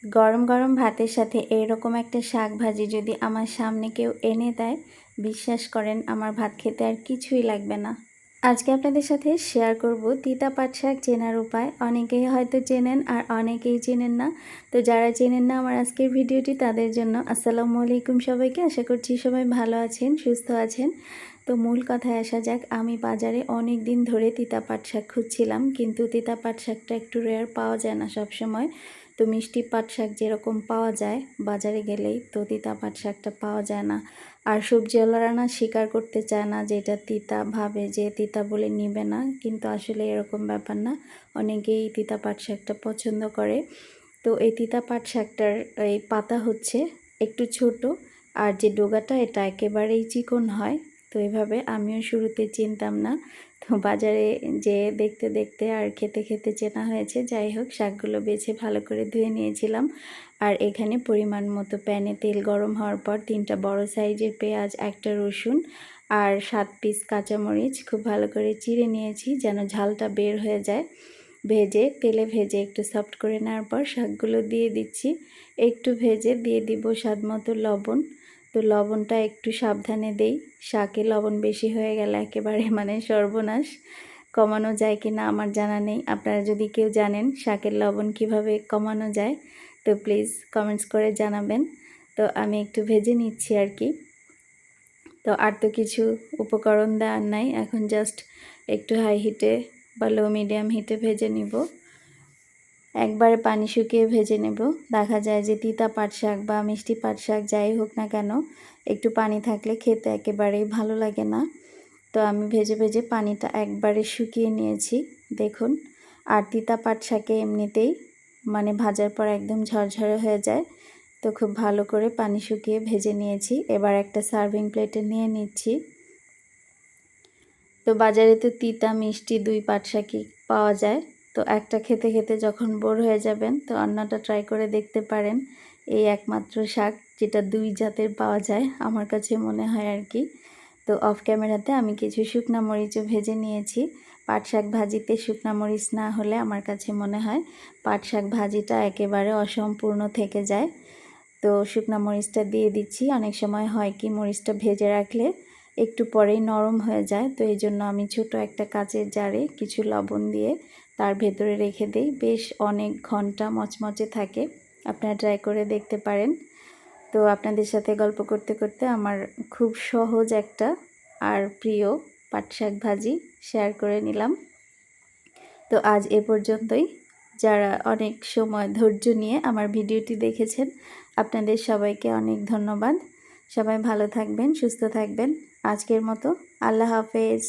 গরম গরম ভাতের সাথে এরকম একটা শাক ভাজি যদি আমার সামনে কেউ এনে দেয়, বিশ্বাস করেন আমার ভাত খেতে আর কিছুই লাগবে না। আজকে আপনাদের সাথে শেয়ার করব তিতা পাট শাক চেনার উপায়। অনেকেই হয়তো চেনেন আর অনেকেই চেনেন না। তো যারা চেনেন না আমার আজকের ভিডিওটি তাদের জন্য। আসসালামু আলাইকুম সবাইকে, আশা করছি সবাই ভালো আছেন, সুস্থ আছেন। তো মূল কথায় আসা যাক, আমি বাজারে অনেক দিন ধরে তিতা পাট শাক খুঁজছিলাম, কিন্তু তিতা পাট শাকটা একটু রেয়ার, পাওয়া যায় না সব সময়। তো মিষ্টি পাট শাক যেরকম পাওয়া যায় বাজারে গেলেই, তো তিতা পাট শাকটা পাওয়া যায় না। আর সবজিওয়ালারা না স্বীকার করতে চায় না যে এটা তিতা, ভাবে যে তিতা বলে নিবে না, কিন্তু আসলে এরকম ব্যাপার না। অনেকেই তিতা পাট শাকটা পছন্দ করে। তো এই তিতা পাট শাকটার এই পাতা হচ্ছে একটু ছোট, আর যে ডোগাটা এটা একেবারেই চিকন হয়। তো এভাবে আমিও শুরুতে চিনতাম না, তো বাজারে যে দেখতে দেখতে আর খেতে খেতে চেনা হয়েছে। যাই হোক, শাকগুলো বেছে ভালো করে ধুয়ে নিয়েছিলাম। আর এখানে পরিমাণ মতো প্যানে তেল গরম হওয়ার পর 3টা বড় সাইজের পেঁয়াজ, 1টা রসুন আর 7 পিস কাঁচামরিচ খুব ভালো করে চিড়ে নিয়েছি যেন ঝালটা বের হয়ে যায়। তেলে ভেজে একটু সফট করে নেওয়ার পর শাকগুলো দিয়ে দিচ্ছি। একটু ভেজে দিয়ে দিব স্বাদ মতো লবণ। তো লবণটা একটু সাবধানে দেই, শাকে লবণ বেশি হয়ে গেলে একেবারে সর্বনাশ। কমানো যায় কি না আমার জানা নেই, আপনারা যদি কেউ জানেন শাকের লবণ কিভাবে কমানো যায় তো প্লিজ কমেন্টস করে জানাবেন। তো আমি একটু ভেজে নিচ্ছি আর কি। তো আর তো কিছু উপকরণ দেওয়ার নাই, এখন জাস্ট একটু হাই হিটে বা লো মিডিয়াম হিটে ভেজে নিব। একবারে পানি শুকিয়ে ভেজে নেব। দেখা যায় যে তিতা পাট শাক বা মিষ্টি পাট শাক যাই হোক না কেন, একটু পানি থাকলে খেতে একেবারেই ভালো লাগে না। তো আমি ভেজে ভেজে পানিটা একবারে শুকিয়ে নিয়েছি, দেখুন। আর তিতা পাট শাকে এমনিতেই ভাজার পর একদম ঝরঝরে হয়ে যায়। তো খুব ভালো করে পানি শুকিয়ে ভেজে নিয়েছি। এবার একটা সার্ভিং প্লেটে নিয়ে নিচ্ছি। তো বাজারে তো তিতা মিষ্টি 2 পাট শাকই পাওয়া যায়। তো একটা খেতে খেতে যখন বোর হয়ে যাবেন তো অন্যটা ট্রাই করে দেখতে পারেন। এই একমাত্র শাক যেটা 2 জাতের পাওয়া যায় আমার কাছে মনে হয় আর কি। তো অফ ক্যামেরাতে আমি কিছু শুকনা মরিচও ভেজে নিয়েছি। পাট শাক ভাজিতে শুকনা মরিচ না হলে আমার কাছে মনে হয় পাট শাক ভাজিটা একেবারে অসম্পূর্ণ থেকে যায়। তো শুকনা মরিচটা দিয়ে দিচ্ছি। অনেক সময় হয় কি, মরিচটা ভেজে রাখলে একটু পরেই নরম হয়ে যায়। তো এই জন্য আমি ছোট একটা কাচের জারে কিছু লবণ দিয়ে তার ভেতরে রেখে দিই, বেশ অনেক ঘন্টা মচমচে থাকে। আপনারা ট্রাই করে দেখতে পারেন। তো আপনাদের সাথে গল্প করতে করতে আমার খুব সহজ একটা আর প্রিয় পাট শাক ভাজি শেয়ার করে নিলাম। তো আজ এ পর্যন্তই। যারা অনেক সময় ধৈর্য নিয়ে আমার ভিডিওটি দেখেছেন, আপনাদের সবাইকে অনেক ধন্যবাদ। সবাই ভালো থাকবেন, সুস্থ থাকবেন। আজকের মতো আল্লাহ হাফেজ।